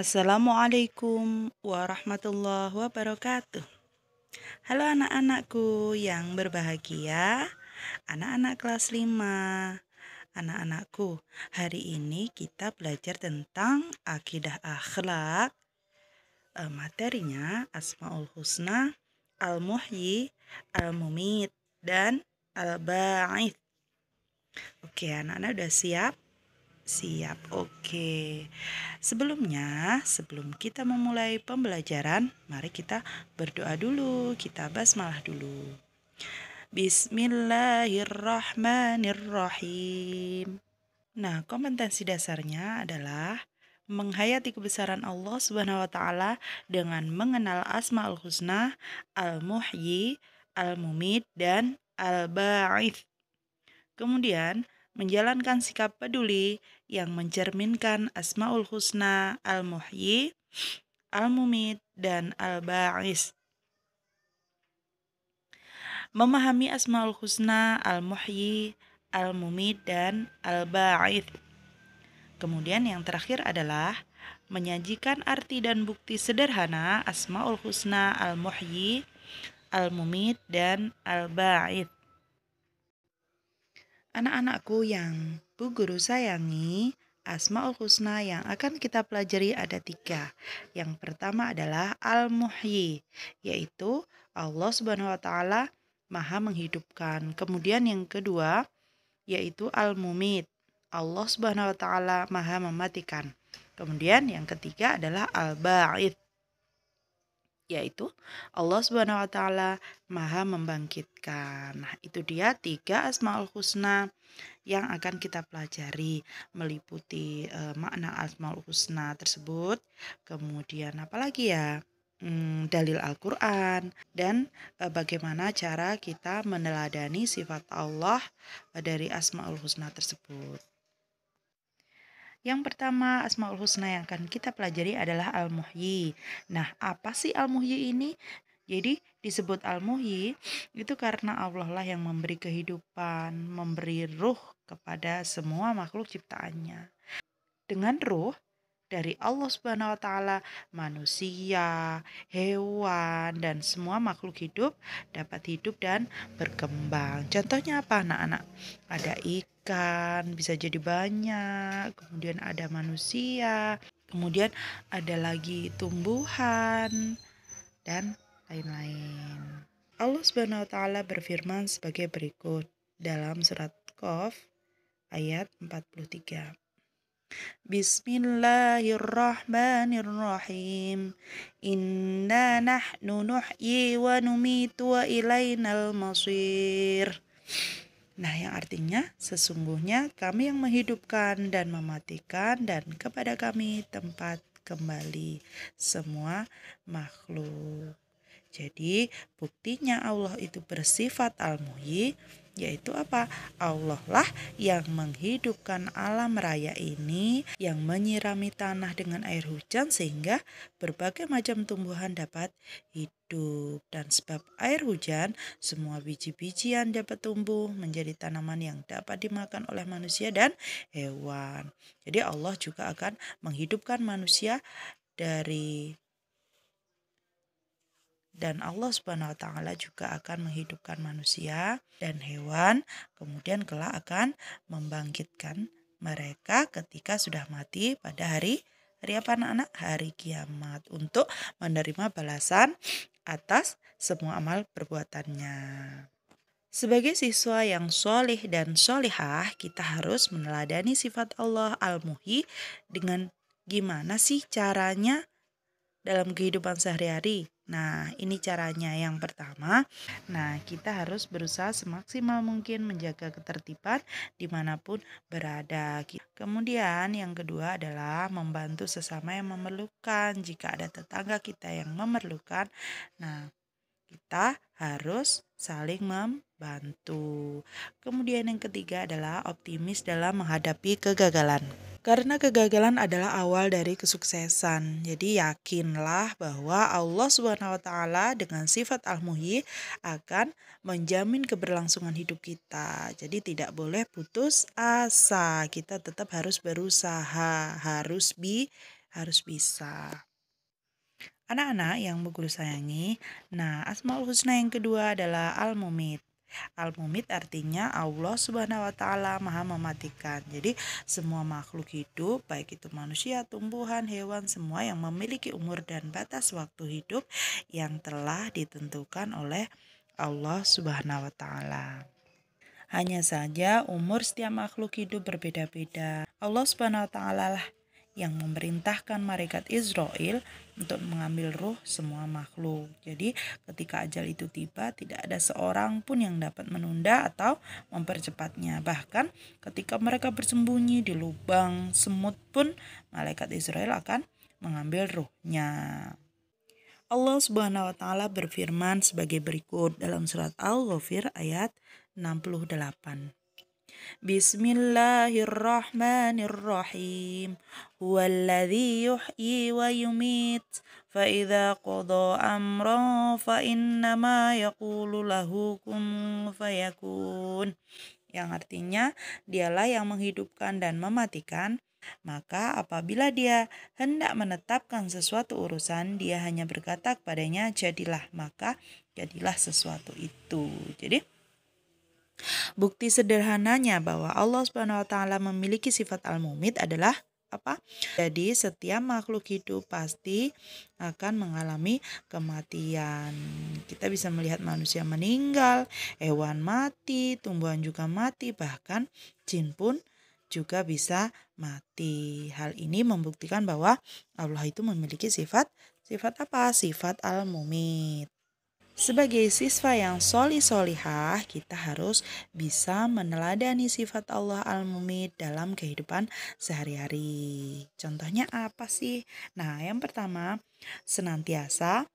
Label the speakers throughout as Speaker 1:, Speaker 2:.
Speaker 1: Assalamualaikum warahmatullahi wabarakatuh. Halo anak-anakku yang berbahagia, anak-anak kelas 5. Anak-anakku, hari ini kita belajar tentang akidah akhlak. Materinya Asmaul Husna, Al-Muhyi, Al-Mumit, dan Al-Ba'ith. Oke, anak-anak udah siap? Siap, oke. Sebelum kita memulai pembelajaran, mari kita berdoa dulu, kita basmalah dulu. Bismillahirrahmanirrahim. Nah, kompetensi dasarnya adalah menghayati kebesaran Allah Subhanahu wa taala dengan mengenal Asmaul Husna, Al-Muhyi, Al-Mumit, dan Al-Ba'ith. Kemudian, menjalankan sikap peduli yang mencerminkan Asmaul Husna, Al-Muhyi, Al-Mumit, dan Al-Ba'is. Memahami Asmaul Husna, Al-Muhyi, Al-Mumit, dan Al-Ba'is. Kemudian yang terakhir adalah menyajikan arti dan bukti sederhana Asmaul Husna, Al-Muhyi, Al-Mumit, dan Al-Ba'is. Anak-anakku yang Bu Guru sayangi, Asmaul Husna yang akan kita pelajari ada 3. Yang pertama adalah Al-Muhyi, yaitu Allah Subhanahu wa taala Maha menghidupkan. Kemudian yang kedua yaitu Al-Mumit, Allah Subhanahu wa taala Maha mematikan. Kemudian yang ketiga adalah Al-Ba'its, yaitu Allah Subhanahu wa taala Maha membangkitkan. Nah, itu dia 3 Asmaul Husna yang akan kita pelajari, meliputi makna Asmaul Husna tersebut. Kemudian apalagi ya? Dalil Al-Qur'an dan bagaimana cara kita meneladani sifat Allah dari Asmaul Husna tersebut. Yang pertama Asmaul Husna yang akan kita pelajari adalah Al-Muhyi. Nah, apa sih Al-Muhyi ini? Jadi disebut Al-Muhyi itu karena Allah lah yang memberi kehidupan, memberi ruh kepada semua makhluk ciptaannya. Dengan ruh dari Allah Subhanahu wa taala, manusia, hewan, dan semua makhluk hidup dapat hidup dan berkembang. Contohnya apa anak-anak? Ada ikan, bisa jadi banyak, kemudian ada manusia, kemudian ada lagi tumbuhan, dan lain-lain. Allah Subhanahu wa taala berfirman sebagai berikut dalam surat Qaf ayat 43. Bismillahirrahmanirrahim. Inna nahnu nuhyi wa numitu wa ilainal masir. Nah, yang artinya sesungguhnya kami yang menghidupkan dan mematikan dan kepada kami tempat kembali semua makhluk. Jadi buktinya Allah itu bersifat Al-Muhyi, yaitu apa? Allah lah yang menghidupkan alam raya ini, yang menyirami tanah dengan air hujan sehingga berbagai macam tumbuhan dapat hidup. Dan sebab air hujan, semua biji-bijian dapat tumbuh menjadi tanaman yang dapat dimakan oleh manusia dan hewan. Jadi Allah juga akan menghidupkan manusia dan Allah Subhanahu wa taala juga akan menghidupkan manusia dan hewan, kemudian kelak akan membangkitkan mereka ketika sudah mati pada hari apa anak-anak? Hari kiamat, untuk menerima balasan atas semua amal perbuatannya. Sebagai siswa yang solih dan solihah, kita harus meneladani sifat Allah Al-Muhyi dengan gimana sih caranya dalam kehidupan sehari-hari. Nah, ini caranya. Yang pertama, kita harus berusaha semaksimal mungkin menjaga ketertiban dimanapun berada. Kemudian yang kedua adalah membantu sesama yang memerlukan. Jika ada tetangga kita yang memerlukan, kita harus saling membantu. Kemudian yang ketiga adalah optimis dalam menghadapi kegagalan. Karena kegagalan adalah awal dari kesuksesan. Jadi yakinlah bahwa Allah Subhanahu wa taala dengan sifat Al-Muhyi akan menjamin keberlangsungan hidup kita. Jadi tidak boleh putus asa. Kita tetap harus berusaha, harus bisa. Anak-anak yang Bu Guru sayangi, nah Asmaul Husna yang kedua adalah Al-Mumit. Al-Mumit artinya Allah Subhanahu wa taala Maha mematikan. Jadi semua makhluk hidup, baik itu manusia, tumbuhan, hewan, semua yang memiliki umur dan batas waktu hidup yang telah ditentukan oleh Allah Subhanahu wa taala. Hanya saja umur setiap makhluk hidup berbeda-beda. Allah Subhanahu wa taala lah yang memerintahkan malaikat Israel untuk mengambil ruh semua makhluk. Jadi ketika ajal itu tiba, tidak ada seorang pun yang dapat menunda atau mempercepatnya. Bahkan ketika mereka bersembunyi di lubang semut pun, malaikat Israel akan mengambil ruhnya. Allah Subhanahu wa taala berfirman sebagai berikut dalam surat Al-Ghafir ayat 68. Bismillahirrahmanirrahim. Huwallazi yuhyi wa yumit. Fa idza qada amran fa innama yaqulu lahu kun fayakun. Yang artinya, dialah yang menghidupkan dan mematikan. Maka apabila dia hendak menetapkan sesuatu urusan, dia hanya berkata kepadanya, jadilah, maka jadilah sesuatu itu. Jadi bukti sederhananya bahwa Allah Subhanahu wa taala memiliki sifat al-mumit adalah apa? Jadi setiap makhluk hidup pasti akan mengalami kematian. Kita bisa melihat manusia meninggal, hewan mati, tumbuhan juga mati, bahkan jin pun juga bisa mati. Hal ini membuktikan bahwa Allah itu memiliki sifat apa? Sifat al-mumit. Sebagai siswa yang solihah, kita harus bisa meneladani sifat Allah Al-Mumit dalam kehidupan sehari-hari. Contohnya apa sih? Nah, yang pertama, senantiasa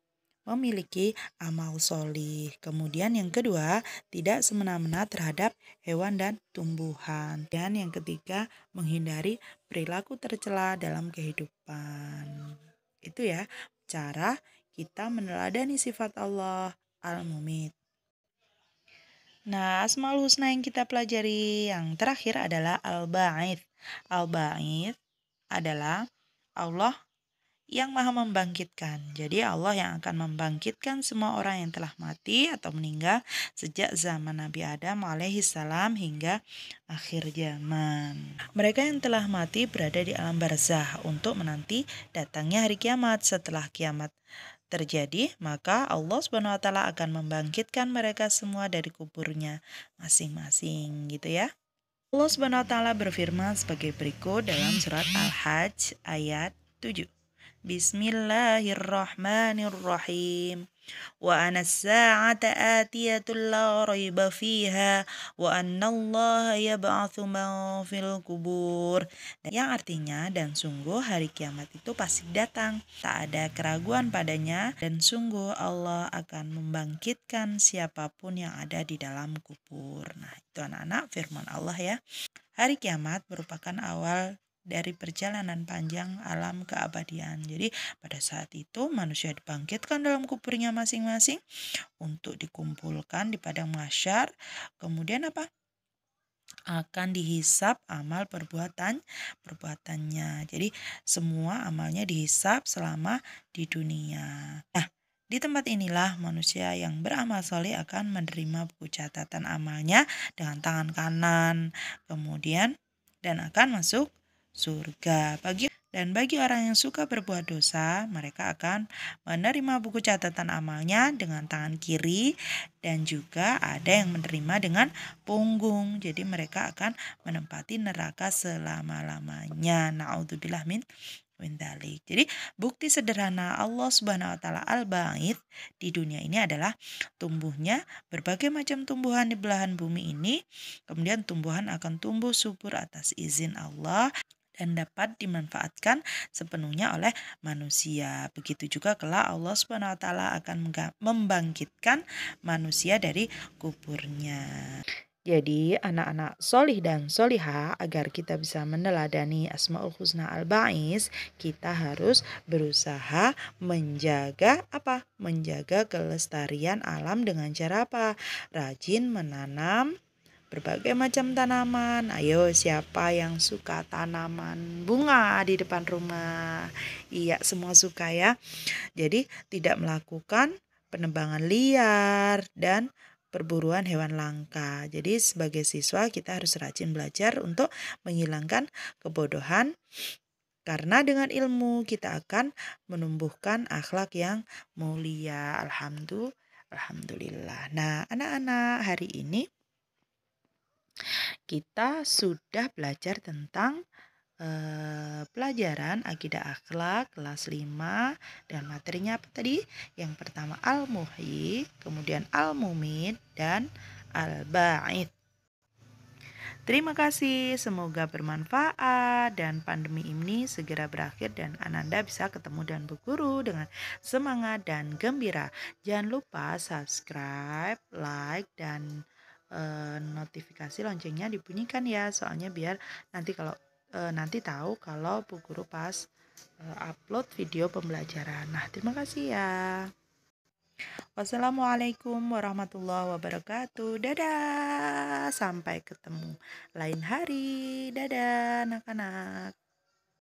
Speaker 1: memiliki amal solih. Kemudian yang kedua, tidak semena-mena terhadap hewan dan tumbuhan. Dan yang ketiga, menghindari perilaku tercela dalam kehidupan. Itu ya, cara kita meneladani sifat Allah Al-Mumit. Nah, Asmaul Husna yang kita pelajari yang terakhir adalah Al-Ba'id. Al-Ba'id adalah Allah yang Maha membangkitkan. Jadi Allah yang akan membangkitkan semua orang yang telah mati atau meninggal sejak zaman Nabi Adam alaihissalam hingga akhir zaman. Mereka yang telah mati berada di alam barzah untuk menanti datangnya hari kiamat. Setelah kiamat terjadi, maka Allah Subhanahu wa taala akan membangkitkan mereka semua dari kuburnya masing-masing, gitu ya. Allah Subhanahu wa taala berfirman sebagai berikut dalam surat Al-Hajj ayat 7. Bismillahirrahmanirrahim. Wa ana as-sa'ata atiyatul la raiba fiha wa annallaha yab'atsu man fil kubur. Yang artinya, dan sungguh hari kiamat itu pasti datang, tak ada keraguan padanya, dan sungguh Allah akan membangkitkan siapapun yang ada di dalam kubur. Nah, itu anak-anak firman Allah ya. Hari kiamat merupakan awal dari perjalanan panjang alam keabadian. Jadi pada saat itu manusia dibangkitkan dalam kuburnya masing-masing untuk dikumpulkan di padang mahsyar. Kemudian apa? Akan dihisap amal perbuatannya. Jadi semua amalnya dihisap selama di dunia. Nah, di tempat inilah manusia yang beramal soleh akan menerima buku catatan amalnya dengan tangan kanan. Kemudian dan akan masuk surga. Bagi orang yang suka berbuat dosa, mereka akan menerima buku catatan amalnya dengan tangan kiri, dan juga ada yang menerima dengan punggung. Jadi mereka akan menempati neraka selama-lamanya. Na'udzubillah min dalik. Jadi bukti sederhana Allah Subhanahu wa taala Al-Ba'id di dunia ini adalah tumbuhnya berbagai macam tumbuhan di belahan bumi ini. Kemudian tumbuhan akan tumbuh subur atas izin Allah dan dapat dimanfaatkan sepenuhnya oleh manusia. Begitu juga kelak Allah Subhanahu wa taala akan membangkitkan manusia dari kuburnya. Jadi anak-anak solih dan solihah, agar kita bisa meneladani Asmaul Husna Al-Ba'is, kita harus berusaha menjaga apa? Menjaga kelestarian alam dengan cara apa? Rajin menanam berbagai macam tanaman. Ayo, siapa yang suka tanaman bunga di depan rumah? Iya, semua suka ya. Jadi tidak melakukan penebangan liar dan perburuan hewan langka. Jadi sebagai siswa kita harus rajin belajar untuk menghilangkan kebodohan, karena dengan ilmu kita akan menumbuhkan akhlak yang mulia. Alhamdulillah. Nah, anak-anak, hari ini kita sudah belajar tentang pelajaran akidah akhlak kelas 5, dan materinya apa tadi? Yang pertama Al-Muhyi, kemudian Al-Mumit, dan Al-Ba'id. Terima kasih, semoga bermanfaat dan pandemi ini segera berakhir dan Ananda bisa ketemu dan berguru dengan semangat dan gembira. Jangan lupa subscribe, like, dan notifikasi loncengnya dibunyikan ya, soalnya biar nanti tahu kalau Bu Guru pas upload video pembelajaran. Nah, terima kasih ya. Wassalamualaikum warahmatullahi wabarakatuh. Dadah. Sampai ketemu lain hari. Dadah anak-anak.